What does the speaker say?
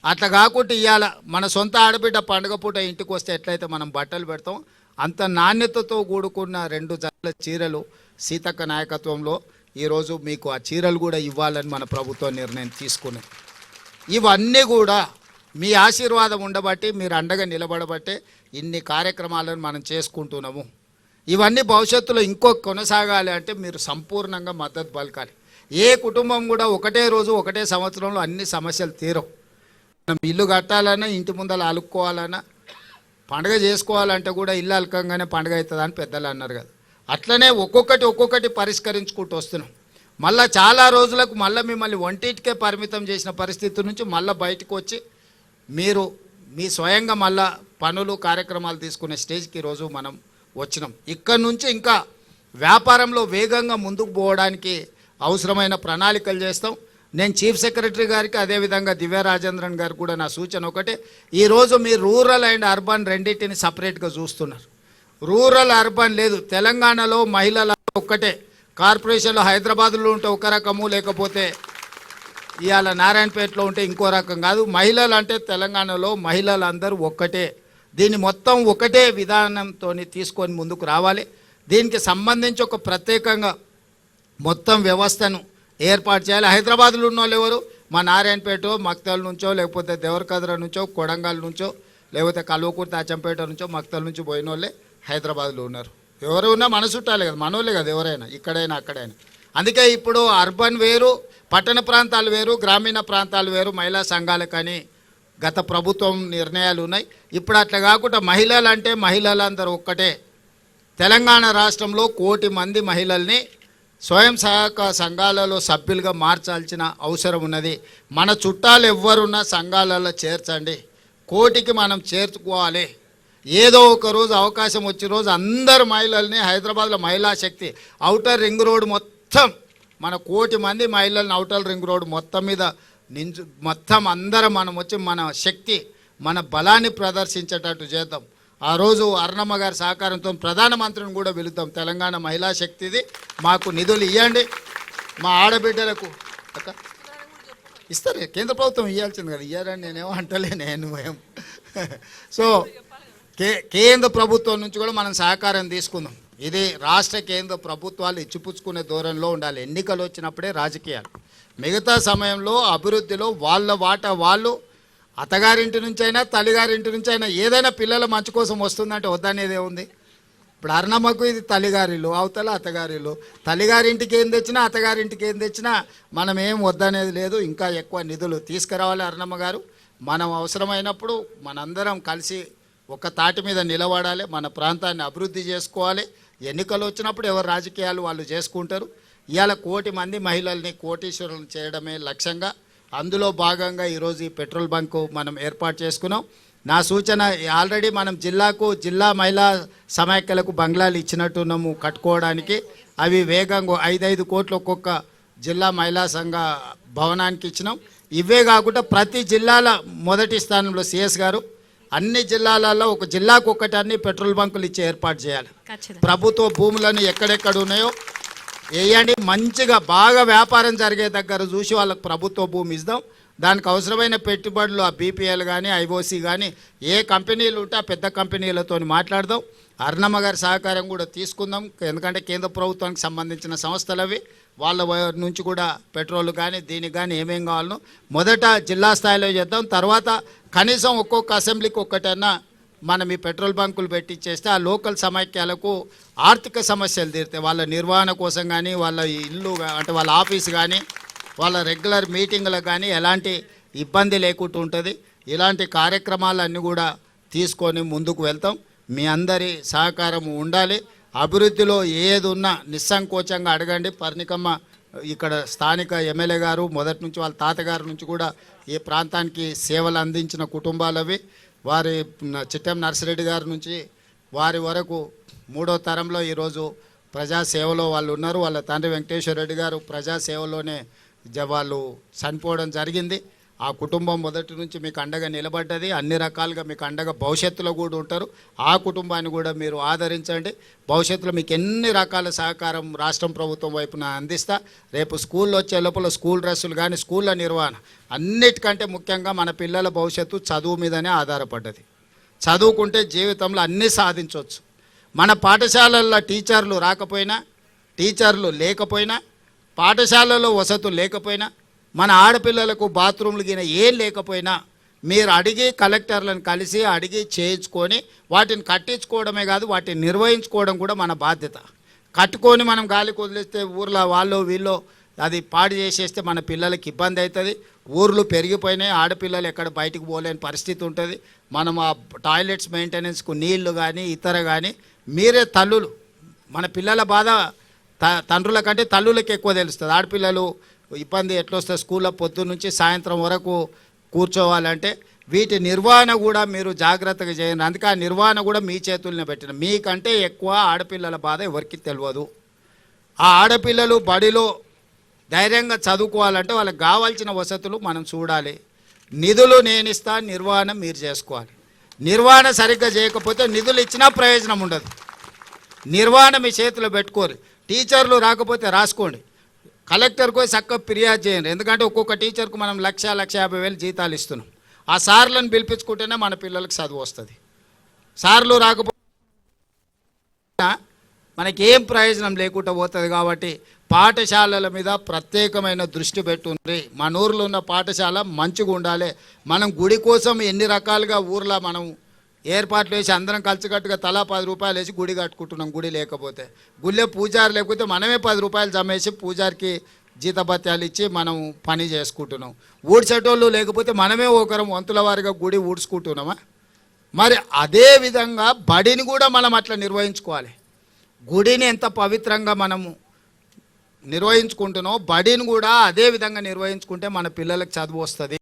అట్లా కాకుండా ఇవాళ మన సొంత ఆడబిడ్డ పండుగ పూట ఇంటికి వస్తే ఎట్లయితే మనం బట్టలు పెడతాం అంత నాణ్యతతో కూడుకున్న 2 జతల చీరలు సీతక్క నాయకత్వంలో ఈరోజు మీకు ఆ చీరలు కూడా ఇవ్వాలని మన ప్రభుత్వం నిర్ణయం తీసుకుని ఇవన్నీ కూడా మీ ఆశీర్వాదం ఉండబట్టి మీరు అండగా నిలబడబట్టే ఇన్ని కార్యక్రమాలను మనం చేసుకుంటున్నాము. ఇవన్నీ భవిష్యత్తులో ఇంకో కొనసాగాలి అంటే మీరు సంపూర్ణంగా మద్దతు పలకాలి. ఏ కుటుంబం కూడా ఒకటే రోజు ఒకటే సంవత్సరంలో అన్ని సమస్యలు తీరవు. మనం ఇల్లు కట్టాలన్నా ఇంటి ముందర అలుక్కోవాలన్నా పండుగ చేసుకోవాలంటే కూడా ఇల్లు అలకంగానే పండుగ అవుతుందని పెద్దలు అన్నారు కదా. అట్లనే ఒక్కొక్కటి పరిష్కరించుకుంటూ వస్తున్నాం. మళ్ళీ చాలా రోజులకు మళ్ళీ మిమ్మల్ని వంటింటికే పరిమితం చేసిన పరిస్థితి నుంచి మళ్ళీ బయటకు వచ్చి మీరు మీ స్వయంగా మళ్ళా పనులు కార్యక్రమాలు తీసుకునే స్టేజ్కి ఈరోజు మనం వచ్చినాం. ఇక్కడ నుంచి ఇంకా వ్యాపారంలో వేగంగా ముందుకు పోవడానికి అవసరమైన ప్రణాళికలు చేస్తాం. నేను చీఫ్ సెక్రటరీ గారికి అదేవిధంగా దివ్య రాజేంద్రన్ గారికి కూడా నా సూచన ఒకటే, ఈరోజు మీరు రూరల్ అండ్ అర్బన్ రెండింటిని సపరేట్గా చూస్తున్నారు. రూరల్ అర్బన్ లేదు. తెలంగాణలో మహిళల ఒక్కటే, కార్పొరేషన్లో హైదరాబాద్లో ఉంటే ఒక రకము, లేకపోతే ఇవాళ నారాయణపేటలో ఉంటే ఇంకో రకం కాదు. మహిళలు అంటే తెలంగాణలో మహిళలందరూ ఒక్కటే. దీన్ని మొత్తం ఒకటే విధానంతో తీసుకొని ముందుకు రావాలి. దీనికి సంబంధించి ఒక ప్రత్యేకంగా మొత్తం వ్యవస్థను ఏర్పాటు చేయాలి. హైదరాబాద్లో ఉన్న వాళ్ళు ఎవరు, మా నారాయణపేట మక్తల్ నుంచో, లేకపోతే దేవరకద్ర నుంచో, కొడంగల్ నుంచో, లేకపోతే కల్వకుర్తి అచ్చంపేట నుంచో, మక్తల్ నుంచి పోయిన వాళ్ళే హైదరాబాద్లో ఉన్నారు. ఎవరు ఉన్నా మన చుట్టాలే కదా, మనోళ్ళే కదా ఎవరైనా, ఇక్కడైనా అక్కడైనా. అందుకే ఇప్పుడు అర్బన్ వేరు, పట్టణ ప్రాంతాలు వేరు, గ్రామీణ ప్రాంతాలు వేరు మహిళా సంఘాలకని గత ప్రభుత్వం నిర్ణయాలు ఉన్నాయి. ఇప్పుడు అట్లా కాకుండా మహిళలు అంటే మహిళలందరూ ఒక్కటే. తెలంగాణ రాష్ట్రంలో 1 కోటి మంది మహిళల్ని స్వయం సహాయక సంఘాలలో సభ్యులుగా మార్చాల్సిన అవసరం ఉన్నది. మన చుట్టాలు ఎవ్వరున్నా సంఘాలలో చేర్చండి. 1 కోటికి మనం చేర్చుకోవాలి. ఏదో ఒక రోజు అవకాశం వచ్చే రోజు అందరు మహిళల్ని హైదరాబాద్లో మహిళా శక్తి ఔటర్ రింగ్ రోడ్ మొత్తం మన 1 కోటి మంది మహిళలను ఔటర్ రింగ్ రోడ్ మొత్తం మీద మొత్తం అందరం మనం వచ్చి మన శక్తి మన బలాన్ని ప్రదర్శించేటట్టు చేద్దాం. ఆ రోజు అరుణమ్మ గారి సహకారంతో ప్రధానమంత్రిని కూడా వెళుతాం. తెలంగాణ మహిళా శక్తిది మాకు నిధులు ఇవ్వండి, మా ఆడబిడ్డలకు ఇస్తారు. కేంద్ర ప్రభుత్వం ఇవ్వాల్సింది కదా, ఇయ్యారని నేనేమో అంటలే నేను. సో కేంద్ర ప్రభుత్వం నుంచి కూడా మనం సహకారం తీసుకుందాం. ఇది రాష్ట్ర కేంద్ర ప్రభుత్వాలు ఇచ్చిపుచ్చుకునే ధోరణిలో ఉండాలి. ఎన్నికలు వచ్చినప్పుడే రాజకీయాలు, మిగతా సమయంలో అభివృద్ధిలో వాళ్ళ వాటా వాళ్ళు అత్తగారింటి నుంచి అయినా తల్లిగారింటి నుంచి అయినా ఏదైనా పిల్లల మంచి కోసం వస్తుందంటే వద్దనేదే ఉంది. ఇప్పుడు అరుణమ్మకు ఇది తల్లిగారిలు, అవతల అత్తగారిలు. తల్లిగారింటికి ఏం తెచ్చినా అత్తగారింటికి ఏం తెచ్చినా మనం ఏం వద్దనేది లేదు. ఇంకా ఎక్కువ నిధులు తీసుకురావాలి అరుణమ్మ గారు. మనం అవసరమైనప్పుడు మనందరం కలిసి ఒక తాటి మీద నిలబడాలి, మన ప్రాంతాన్ని అభివృద్ధి చేసుకోవాలి. ఎన్నికలు వచ్చినప్పుడు ఎవరు రాజకీయాలు వాళ్ళు చేసుకుంటారు. ఇవాళ 1 కోటి మంది మహిళల్ని కోటీశ్వరులను చేయడమే లక్ష్యంగా, అందులో భాగంగా ఈరోజు ఈ పెట్రోల్ బంకు మనం ఏర్పాటు చేసుకున్నాం. నా సూచన, ఆల్రెడీ మనం జిల్లా మహిళా సమైక్యలకు బంగ్లాలు ఇచ్చినట్టున్నాము కట్టుకోవడానికి. అవి వేగంగా 5 కోట్లు ఒక్కొక్క జిల్లా మహిళా సంఘ భవనానికి ఇచ్చినాం. ఇవే కాకుండా ప్రతి జిల్లాల మొదటి స్థానంలో సిఎస్ గారు అన్ని జిల్లాలలో ఒక జిల్లాకు అన్ని పెట్రోల్ బంకులు ఇచ్చి ఏర్పాటు చేయాలి. ప్రభుత్వ భూములను ఎక్కడెక్కడ ఉన్నాయో వేయండి. మంచిగా బాగా వ్యాపారం జరిగే దగ్గర చూసి వాళ్ళకు ప్రభుత్వ భూమి ఇద్దాం. దానికి అవసరమైన పెట్టుబడులు ఆ బీపీఎల్ కానీ ఐఓసీ కానీ ఏ కంపెనీలు ఉంటే ఆ పెద్ద కంపెనీలతో మాట్లాడదాం. అరుణమ్మ గారి సహకారం కూడా తీసుకుందాం. ఎందుకంటే కేంద్ర ప్రభుత్వానికి సంబంధించిన సంస్థలు అవి, వాళ్ళ నుంచి కూడా పెట్రోల్ కానీ దీనికి కానీ ఏమేం కావాలనో మొదట జిల్లా స్థాయిలో చేద్దాం. తర్వాత కనీసం ఒక్కొక్క అసెంబ్లీకి ఒక్కటన్నా మనం ఈ పెట్రోల్ బంకులు పెట్టించేస్తే ఆ లోకల్ సమైక్యాలకు ఆర్థిక సమస్యలు తీరుతాయి. వాళ్ళ నిర్వహణ కోసం కానీ, వాళ్ళ ఇల్లు అంటే వాళ్ళ ఆఫీస్ కానీ, వాళ్ళ రెగ్యులర్ మీటింగ్లకు కానీ ఎలాంటి ఇబ్బంది లేకుండా ఉంటుంది. ఇలాంటి కార్యక్రమాలన్నీ కూడా తీసుకొని ముందుకు వెళ్తాం. మీ అందరి సహకారం ఉండాలి. అభివృద్ధిలో ఏది ఉన్నా నిస్సంకోచంగా అడగండి. పర్ణికమ్మ ఇక్కడ స్థానిక ఎమ్మెల్యే గారు మొదటి నుంచి వాళ్ళ తాతగారి నుంచి కూడా ఈ ప్రాంతానికి సేవలు అందించిన కుటుంబాలవి. వారి చిట్టెం నర్సిరెడ్డి గారి నుంచి వారి వరకు 3వ తరంలో ఈరోజు ప్రజాసేవలో వాళ్ళు ఉన్నారు. వాళ్ళ తండ్రి వెంకటేశ్వర రెడ్డి గారు ప్రజాసేవలోనే వాళ్ళు చనిపోవడం జరిగింది. ఆ కుటుంబం మొదటి నుంచి మీకు అండగా నిలబడ్డది, అన్ని రకాలుగా మీకు అండగా భవిష్యత్తులో కూడా ఉంటారు. ఆ కుటుంబాన్ని కూడా మీరు ఆదరించండి. భవిష్యత్తులో మీకు ఎన్ని రకాల సహకారం రాష్ట్రం ప్రభుత్వం వైపున అందిస్తా. రేపు స్కూల్లో వచ్చే లోపల స్కూల్ డ్రెస్సులు కానీ స్కూళ్ళ నిర్వహణ అన్నిటికంటే ముఖ్యంగా మన పిల్లల భవిష్యత్తు చదువు మీదనే ఆధారపడ్డది. చదువుకుంటే జీవితంలో అన్నీ సాధించవచ్చు. మన పాఠశాలల్లో టీచర్లు రాకపోయినా, టీచర్లు లేకపోయినా, పాఠశాలలో వసతులు లేకపోయినా, మన ఆడపిల్లలకు బాత్రూమ్లు గిన ఏం లేకపోయినా మీరు అడిగి కలెక్టర్లను కలిసి అడిగి చేయించుకొని వాటిని కట్టించుకోవడమే కాదు, వాటిని నిర్వహించుకోవడం కూడా మన బాధ్యత. కట్టుకొని మనం గాలికి వదిలేస్తే ఊర్లో వాళ్ళు వీళ్ళు అది పాడు చేసేస్తే మన పిల్లలకి ఇబ్బంది అవుతుంది. ఊర్లు పెరిగిపోయినాయి, ఆడపిల్లలు ఎక్కడ బయటికి పోలేని పరిస్థితి ఉంటుంది. మనం ఆ టాయిలెట్స్ మెయింటెనెన్స్కు నీళ్లు కానీ ఇతర కానీ మీరే తల్లులు, మన పిల్లల బాధ తండ్రుల కంటే తల్లులకు ఎక్కువ తెలుస్తుంది. ఆడపిల్లలు ఇబ్బంది ఎట్లా వస్తుంది, స్కూల్లో పొద్దున్న నుంచి సాయంత్రం వరకు కూర్చోవాలంటే వీటి నిర్వహణ కూడా మీరు జాగ్రత్తగా చేయండి. అందుకే ఆ నిర్వహణ కూడా మీ చేతుల్ని పెట్టిన. మీకంటే ఎక్కువ ఆడపిల్లల బాధ ఎవరికి తెలియదు. ఆ ఆడపిల్లలు బడిలో ధైర్యంగా చదువుకోవాలంటే వాళ్ళకి కావాల్సిన వసతులు మనం చూడాలి. నిధులు నేను ఇస్తా, నిర్వహణ మీరు చేసుకోవాలి. నిర్వహణ సరిగ్గా చేయకపోతే నిధులు ఇచ్చినా ప్రయోజనం ఉండదు. నిర్వహణ మీ చేతిలో పెట్టుకోరు. టీచర్లు రాకపోతే రాసుకోండి, కలెక్టర్కు చక్కగా ఫిర్యాదు చేయండి. ఎందుకంటే ఒక్కొక్క టీచర్కు మనం 1,50,000 జీతాలు ఇస్తున్నాం. ఆ సార్లను పిలిపించుకుంటేనే మన పిల్లలకు చదువు వస్తుంది. సార్లు రాకపోతే మనకేం ప్రయోజనం లేకుండా పోతుంది. కాబట్టి పాఠశాలల మీద ప్రత్యేకమైన దృష్టి పెట్టుంది. మన ఊర్లో ఉన్న పాఠశాల మంచిగా ఉండాలి. మనం గుడి కోసం ఎన్ని రకాలుగా ఊర్లో మనం ఏర్పాట్లు వేసి అందరం కలిసికట్టుగా తలా 10 రూపాయలు వేసి గుడి కట్టుకుంటున్నాం. గుడి లేకపోతే గుళ్ళే పూజారి లేకపోతే మనమే 10 రూపాయలు జమేసి పూజారికి జీతభత్యాలు ఇచ్చి మనం పని చేసుకుంటున్నాం. ఊడ్చేటోళ్ళు లేకపోతే మనమే ఒకరం వంతుల వారిగా గుడి ఊడ్చుకుంటున్నామా? మరి అదే విధంగా బడిని కూడా మనం అట్లా నిర్వహించుకోవాలి. గుడిని ఎంత పవిత్రంగా మనము నిర్వహించుకుంటున్నాం, బడిని కూడా అదే విధంగా నిర్వహించుకుంటే మన పిల్లలకు చదువు వస్తుంది.